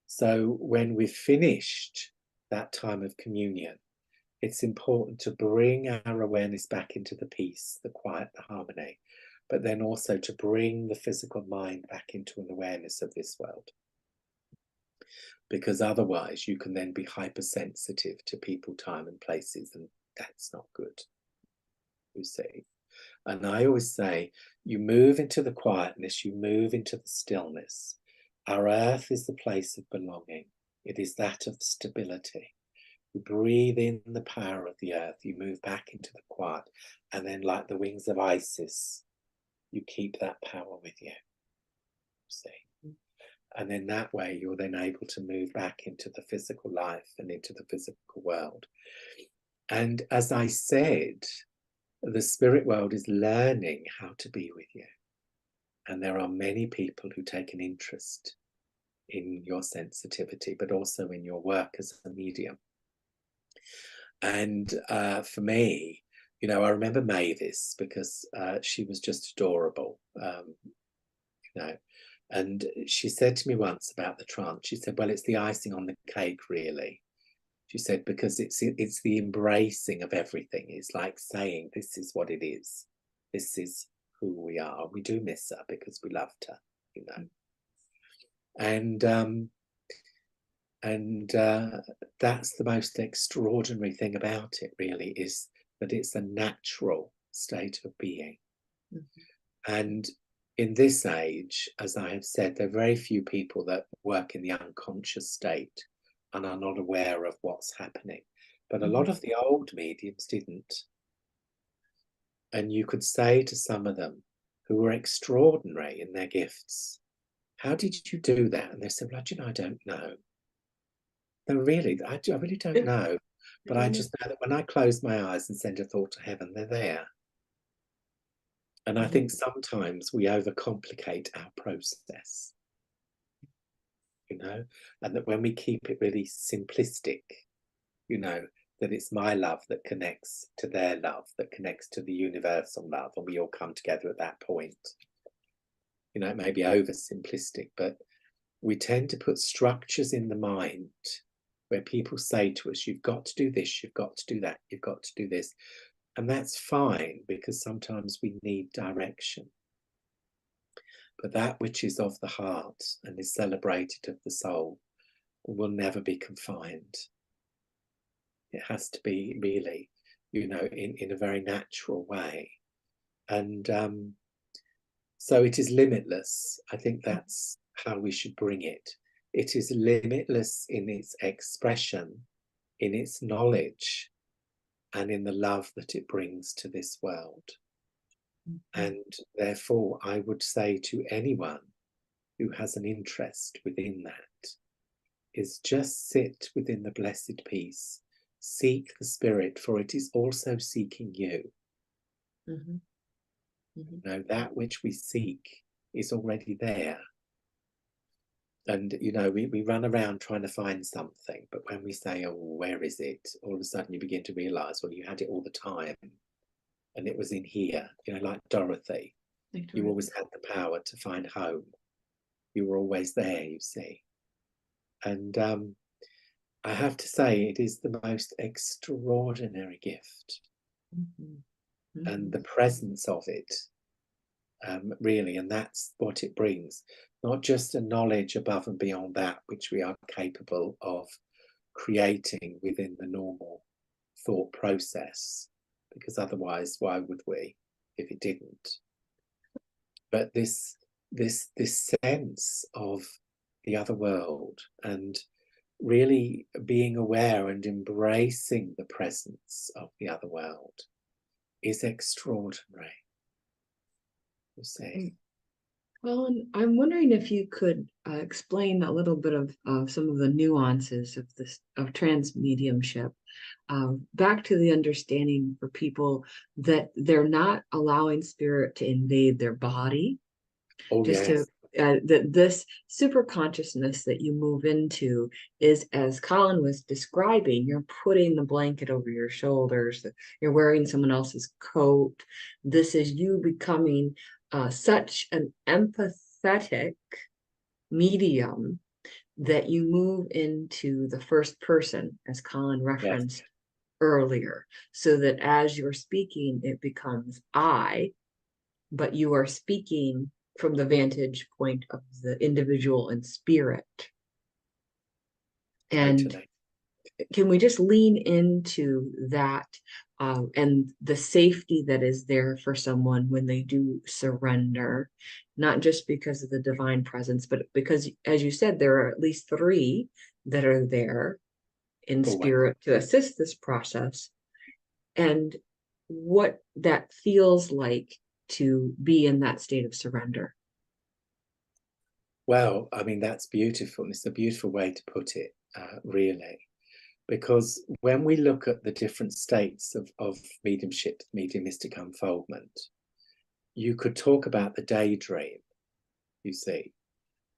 Speaker 2: So when we've finished that time of communion, it's important to bring our awareness back into the peace, the quiet, the harmony, but then also to bring the physical mind back into an awareness of this world. Because otherwise you can then be hypersensitive to people, time and places, and that's not good, you see. And I always say, you move into the quietness, you move into the stillness. Our earth is the place of belonging. It is that of stability. You breathe in the power of the earth, you move back into the quiet, and then like the wings of Isis, you keep that power with you, see. And in that way, you're then able to move back into the physical life and into the physical world. And as I said, the spirit world is learning how to be with you. And there are many people who take an interest in your sensitivity, but also in your work as a medium. And for me, you know, I remember Mavis because she was just adorable, you know. And she said to me once about the trance, she said, well, it's the icing on the cake, really. She said, because it's the embracing of everything. It's like saying, this is what it is. This is who we are. We do miss her because we loved her, you know. And that's the most extraordinary thing about it, really, is that it's a natural state of being. Mm-hmm. And in this age, as I have said, there are very few people that work in the unconscious state and are not aware of what's happening. But a lot of the old mediums didn't. And you could say to some of them, who were extraordinary in their gifts. How did you do that? And they said, well, I don't know. No, really, I really don't know. But I just know that when I close my eyes and send a thought to heaven, they're there. And I think sometimes we overcomplicate our process, you know, and that when we keep it really simplistic, you know, that it's my love that connects to their love, that connects to the universal love, and we all come together at that point. You know, it may be oversimplistic, but we tend to put structures in the mind where people say to us, you've got to do this, you've got to do that, you've got to do this. And that's fine, because sometimes we need direction. But that which is of the heart and is celebrated of the soul will never be confined. It has to be really, you know, in a very natural way. And so it is limitless. I think that's how we should bring it. It is limitless in its expression, in its knowledge, and in the love that it brings to this world. And therefore, I would say to anyone who has an interest within that, is just sit within the blessed peace, seek the Spirit, for it is also seeking you. You know, that which we seek is already there. And, you know, we run around trying to find something, but when we say, oh, where is it? All of a sudden you begin to realize, well, you had it all the time. And it was in here, you know, like Dorothy. You always had the power to find home. You were always there, you see. And I have to say, it is the most extraordinary gift. And the presence of it, really, and that's what it brings. Not just a knowledge above and beyond that which we are capable of creating within the normal thought process, because otherwise, why would we if it didn't? But this sense of the other world, and really being aware and embracing the presence of the other world, is extraordinary. You see.
Speaker 1: Well, and I'm wondering if you could explain a little bit of some of the nuances of this, of trance mediumship, back to the understanding for people that they're not allowing spirit to invade their body.
Speaker 2: Oh,
Speaker 1: just
Speaker 2: yes.
Speaker 1: that this super consciousness that you move into is, as Colin was describing, you're putting the blanket over your shoulders, you're wearing someone else's coat. This is you becoming such an empathetic medium that you move into the first person, as Colin referenced earlier, so that as you're speaking, it becomes I, but you are speaking from the vantage point of the individual and spirit. And
Speaker 2: Totally.
Speaker 1: can we just lean into that, and the safety that is there for someone when they do surrender, not just because of the divine presence, but because, as you said, there are at least 3 that are there in spirit to assist this process, and what that feels like to be in that state of surrender.
Speaker 2: Well, I mean, that's beautiful. And it's a beautiful way to put it, really. Because when we look at the different states of mediumship, mediumistic unfoldment, you could talk about the daydream, you see,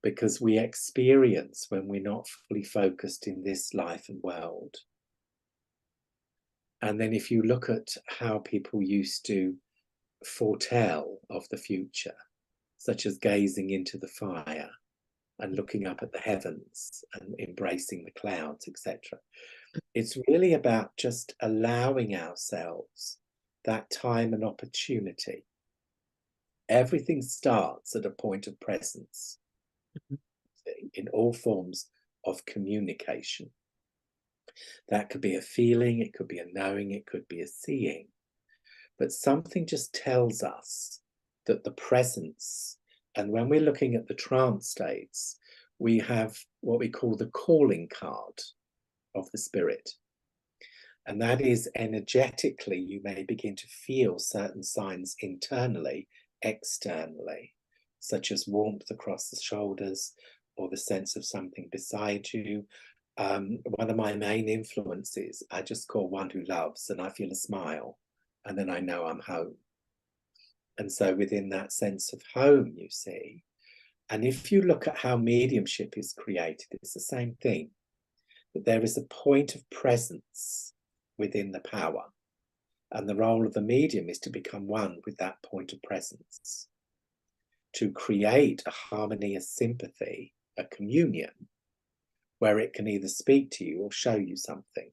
Speaker 2: because we experience when we're not fully focused in this life and world. And then if you look at how people used to foretell of the future, such as gazing into the fire and looking up at the heavens and embracing the clouds, etc. It's really about just allowing ourselves that time and opportunity. Everything starts at a point of presence in all forms of communication. That could be a feeling, it could be a knowing, it could be a seeing. But something just tells us that the presence, and when we're looking at the trance states, we have what we call the calling card of the spirit. And that is, energetically, you may begin to feel certain signs internally externally, such as warmth across the shoulders or the sense of something beside you. One of my main influences, I just call one who loves, and I feel a smile, and then I know I'm home. And so within that sense of home, you see, and if you look at how mediumship is created, it's the same thing, that there is a point of presence within the power. And the role of the medium is to become one with that point of presence, to create a harmony, a sympathy, a communion, where it can either speak to you or show you something.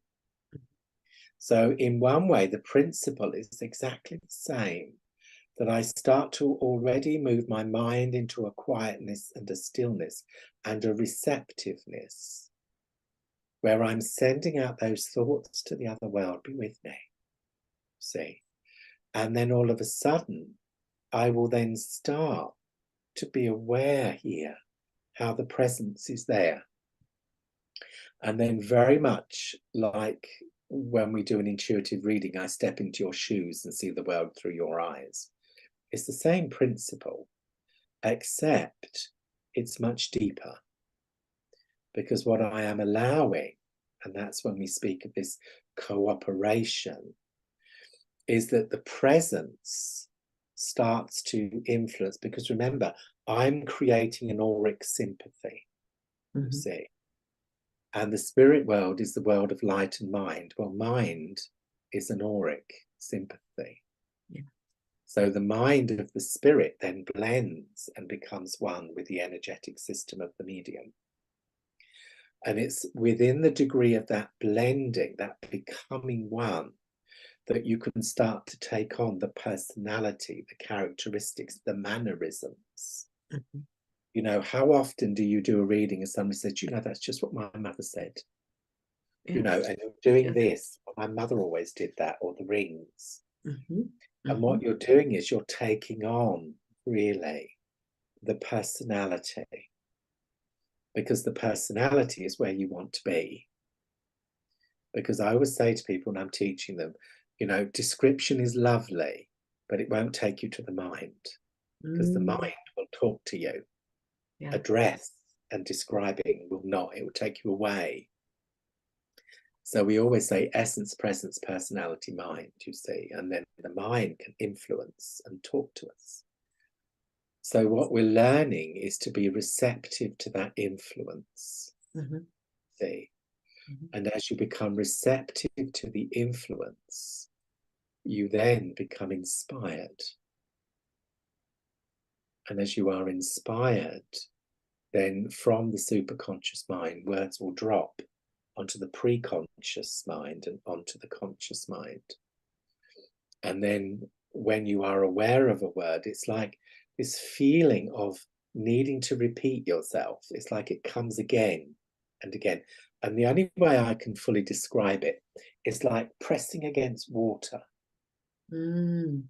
Speaker 2: So in one way, the principle is exactly the same, that I start to already move my mind into a quietness and a stillness and a receptiveness, where I'm sending out those thoughts to the other world, be with me, see. And then all of a sudden, I will then start to be aware here how the presence is there. And then very much like when we do an intuitive reading, I step into your shoes and see the world through your eyes. It's the same principle, except it's much deeper. Because what I am allowing, and that's when we speak of this cooperation, is that the presence starts to influence, because remember, I'm creating an auric sympathy, you see. And the spirit world is the world of light and mind. Well, mind is an auric sympathy. Yeah. So the mind of the spirit then blends and becomes one with the energetic system of the medium. And it's within the degree of that blending, that becoming one, that you can start to take on the personality, the characteristics, the mannerisms. You know, how often do you do a reading and somebody says, you know, that's just what my mother said. Yes. You know, and you're doing this. My mother always did that, or the rings. And what you're doing is you're taking on, really, the personality. Because the personality is where you want to be. Because I always say to people when I'm teaching them, you know, description is lovely, but it won't take you to the mind. Because the mind will talk to you. Yeah. Address and describing will not. It will take you away. So we always say essence, presence, personality, mind, you see. And then the mind can influence and talk to us. So what we're learning is to be receptive to that influence. See? And as you become receptive to the influence, you then become inspired. And as you are inspired, then from the superconscious mind, words will drop onto the preconscious mind and onto the conscious mind. And then when you are aware of a word, it's like this feeling of needing to repeat yourself. It's like it comes again and again. And the only way I can fully describe it is like pressing against water. And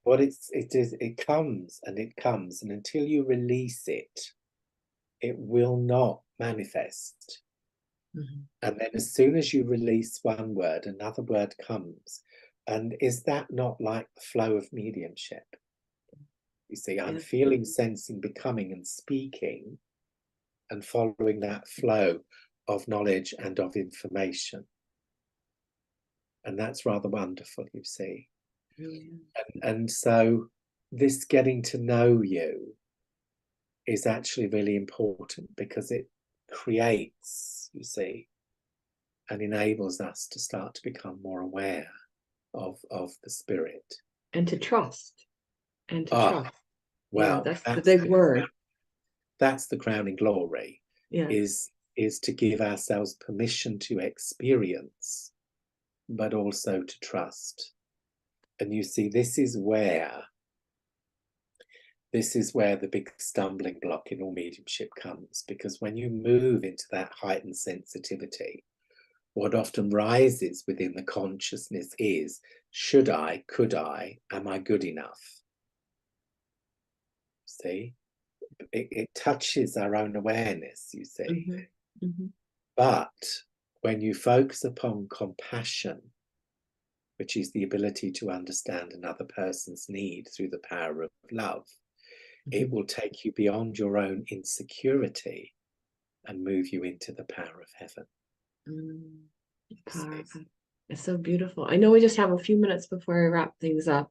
Speaker 2: what it is, it comes and it comes, and until you release it, it will not manifest. And then as soon as you release one word, another word comes. And is that not like the flow of mediumship? You see, I'm feeling, sensing, becoming, and speaking, and following that flow of knowledge and of information. And that's rather wonderful, you see. And so this getting to know you is actually really important, because it creates, you see, and enables us to start to become more aware of the spirit.
Speaker 1: And to trust. And to trust.
Speaker 2: Well,
Speaker 1: yeah, that's the big word.
Speaker 2: That's the crowning glory, is to give ourselves permission to experience, but also to trust. And you see, this is where the big stumbling block in all mediumship comes, because when you move into that heightened sensitivity, what often rises within the consciousness is, should I, could I, am I good enough? See, it touches our own awareness, you see. But when you focus upon compassion, which is the ability to understand another person's need through the power of love, it will take you beyond your own insecurity and move you into the power of heaven.
Speaker 1: Power of heaven. It's so beautiful. I know we just have a few minutes before I wrap things up.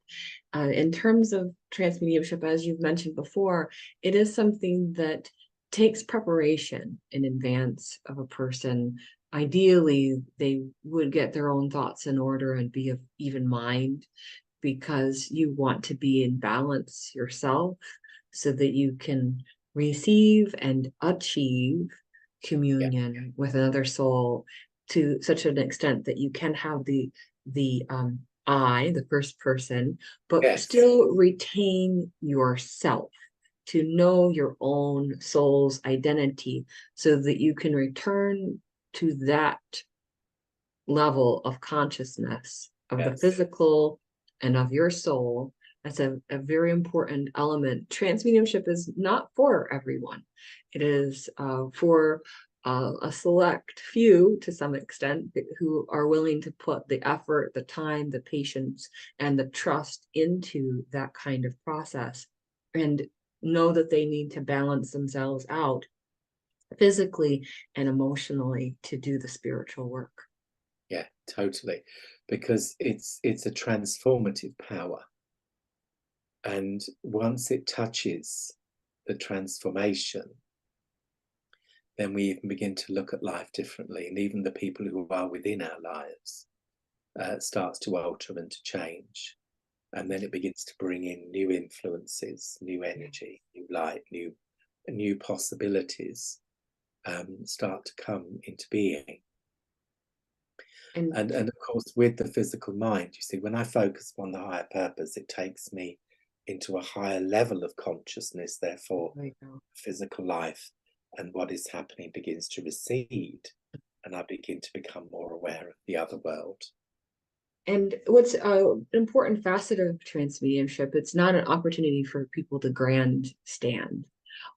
Speaker 1: In terms of trance mediumship, as you've mentioned before, it is something that takes preparation in advance of a person. Ideally, they would get their own thoughts in order and be of even mind, because you want to be in balance yourself so that you can receive and achieve communion with another soul to such an extent that you can have the I, the first person, but still retain yourself, to know your own soul's identity, so that you can return to that level of consciousness of the physical and of your soul. That's a very important element. Trance mediumship is not for everyone. It is for a select few, to some extent, who are willing to put the effort, the time, the patience, and the trust into that kind of process, and know that they need to balance themselves out physically and emotionally to do the spiritual work.
Speaker 2: Yeah, totally. Because it's a transformative power. And once it touches the transformation, then we even begin to look at life differently. And even the people who are within our lives starts to alter and to change. And then it begins to bring in new influences, new energy, new light, new possibilities start to come into being. And of course, with the physical mind, you see, when I focus on the higher purpose, it takes me into a higher level of consciousness. Therefore, physical life and what is happening begins to recede, and I begin to become more aware of the other world.
Speaker 1: And what's an important facet of trance mediumship, it's not an opportunity for people to grandstand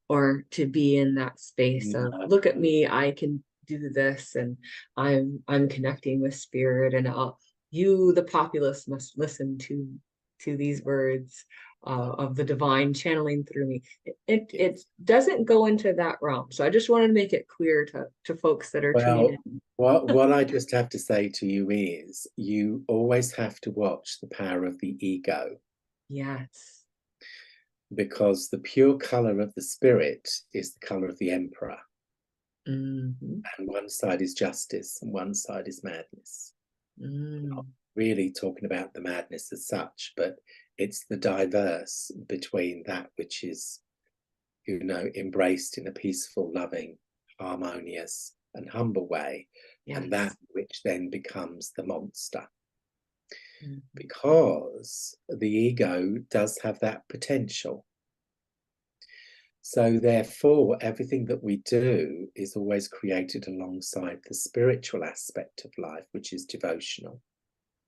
Speaker 1: or to be in that space of, look at me, I can do this, and I'm connecting with spirit, and you, the populace, must listen to these words of the divine channeling through me. It doesn't go into that realm. So I just wanted to make it clear to folks that are tuning in.
Speaker 2: What I just have to say to you is, you always have to watch the power of the ego.
Speaker 1: Yes.
Speaker 2: Because the pure color of the spirit is the color of the emperor. And one side is justice and one side is madness. Not really talking about the madness as such, but it's the diverse between that which is, embraced in a peaceful, loving, harmonious and humble way, and that which then becomes the monster. Because the ego does have that potential. So therefore, everything that we do is always created alongside the spiritual aspect of life, which is devotional.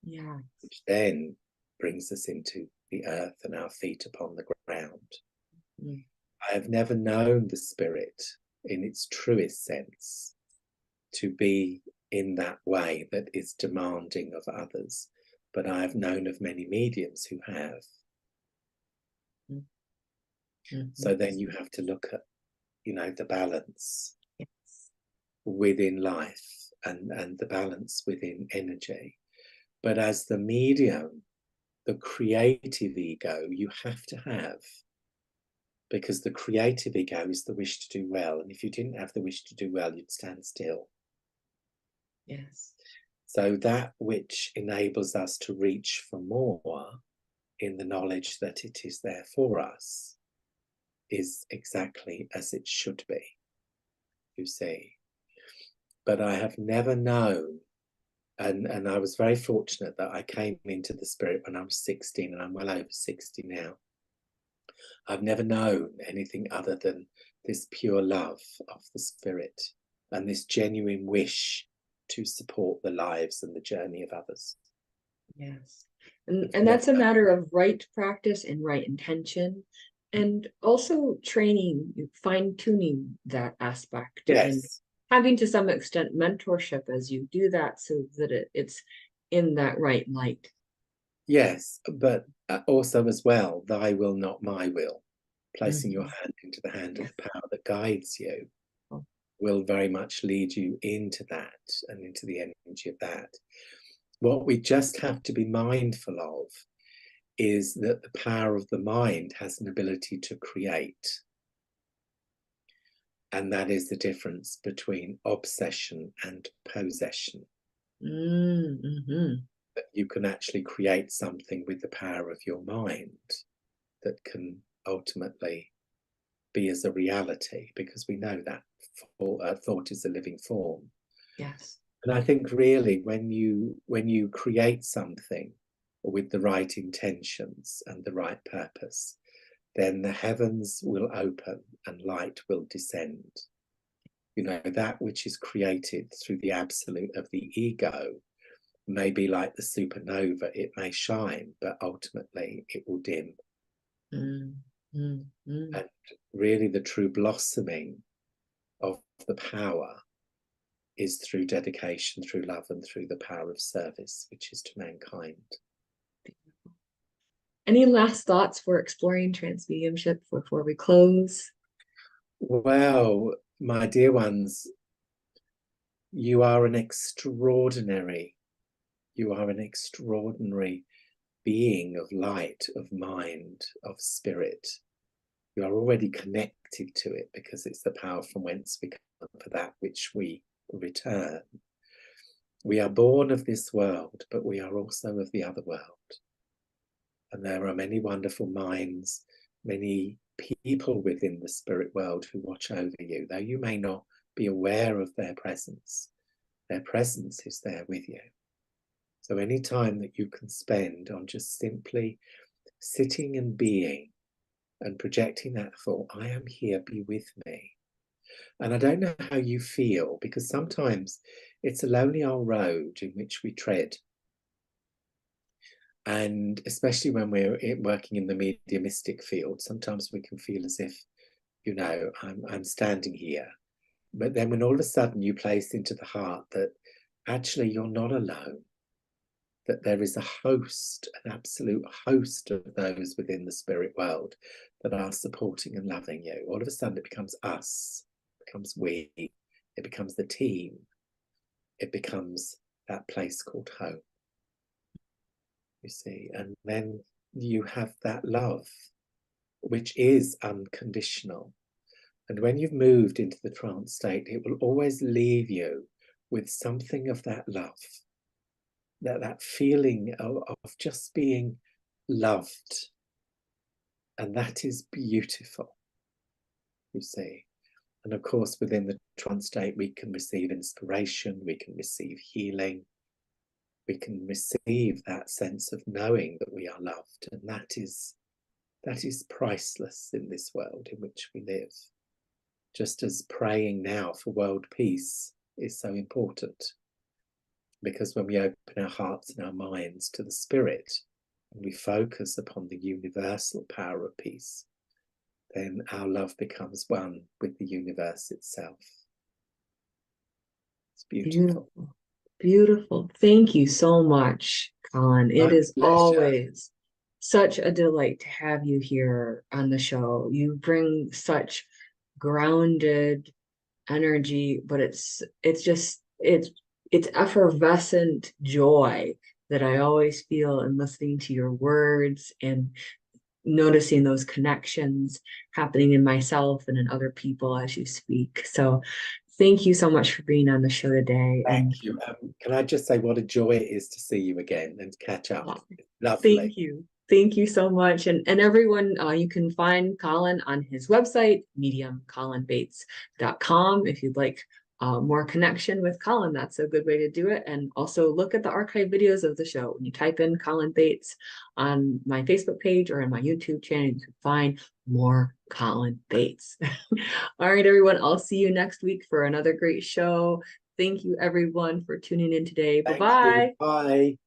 Speaker 2: Which then brings us into the earth and our feet upon the ground. I have never known the spirit in its truest sense to be in that way that is demanding of others, but I have known of many mediums who have. So then you have to look at, the balance within life and the balance within energy. But as the medium, the creative ego, you have to have, because the creative ego is the wish to do well. And if you didn't have the wish to do well, you'd stand still. So that which enables us to reach for more in the knowledge that it is there for us is exactly as it should be, you see. But I have never known, and I was very fortunate that I came into the spirit when I was 16, and I'm well over 60 now. I've never known anything other than this pure love of the spirit and this genuine wish to support the lives and the journey of others.
Speaker 1: And that's a matter of right practice and right intention, and also training, fine-tuning that aspect, and having to some extent mentorship as you do that, so that in that right light.
Speaker 2: Yes, but also as well, thy will, not my will. Placing your
Speaker 1: Mhm.
Speaker 2: hand into the hand of
Speaker 1: Yes.
Speaker 2: the power that guides you
Speaker 1: Oh.
Speaker 2: will very much lead you into that and into the energy of that. What we just have to be mindful of is that the power of the mind has an ability to create. And that is the difference between obsession and possession.
Speaker 1: Mm-hmm.
Speaker 2: That you can actually create something with the power of your mind that can ultimately be as a reality, because we know that thought is a living form.
Speaker 1: Yes.
Speaker 2: And I think really when you create something with the right intentions and the right purpose, then the heavens will open and light will descend. You know, that which is created through the absolute of the ego may be like the supernova. It may shine, but ultimately it will dim.
Speaker 1: Mm-hmm.
Speaker 2: And really the true blossoming of the power is through dedication, through love, and through the power of service, which is to mankind.
Speaker 1: Any last thoughts for exploring trance mediumship before we close?
Speaker 2: Well, my dear ones, you are an extraordinary being of light, of mind, of spirit. You are already connected to it because it's the power from whence we come, for that which we return. We are born of this world, but we are also of the other world. And there are many wonderful minds, many people within the spirit world who watch over you, though you may not be aware of their presence is there with you. So any time that you can spend on just simply sitting and being and projecting that thought, I am here, be with me. And I don't know how you feel, because sometimes it's a lonely old road in which we tread. And especially when we're working in the mediumistic field, sometimes we can feel as if, you know, I'm standing here. But then when all of a sudden you place into the heart that actually you're not alone, that there is a host, an absolute host of those within the spirit world that are supporting and loving you, all of a sudden it becomes us, it becomes we, it becomes the team, it becomes that place called home, you see. And then you have that love, which is unconditional. And when you've moved into the trance state, it will always leave you with something of that love, that feeling of just being loved. And that is beautiful, you see. And of course, within the trance state, we can receive inspiration, we can receive healing, we can receive that sense of knowing that we are loved. And that is priceless in this world in which we live. Just as praying now for world peace is so important. Because when we open our hearts and our minds to the spirit, and we focus upon the universal power of peace, then our love becomes one with the universe itself. It's beautiful.
Speaker 1: Beautiful. Beautiful. Thank you so much, Colin. It
Speaker 2: My
Speaker 1: is
Speaker 2: pleasure.
Speaker 1: always such a delight to have you here on the show. You bring such grounded energy, but it's effervescent joy that I always feel in listening to your words and noticing those connections happening in myself and in other people as you speak. So thank you so much for being on the show today. And
Speaker 2: Thank you. Can I just say what a joy it is to see you again and catch up? It's lovely.
Speaker 1: thank you. Thank you so much. And everyone, you can find Colin on his website, mediumcolinbates.com. If you'd like more connection with Colin, that's a good way to do it. And also look at the archive videos of the show. When you type in Colin Bates on my Facebook page or on my YouTube channel, you can find more Colin Bates. All right, everyone, I'll see you next week for another great show. Thank you, everyone, for tuning in today.
Speaker 2: Thank you.
Speaker 1: Bye-bye.
Speaker 2: Bye.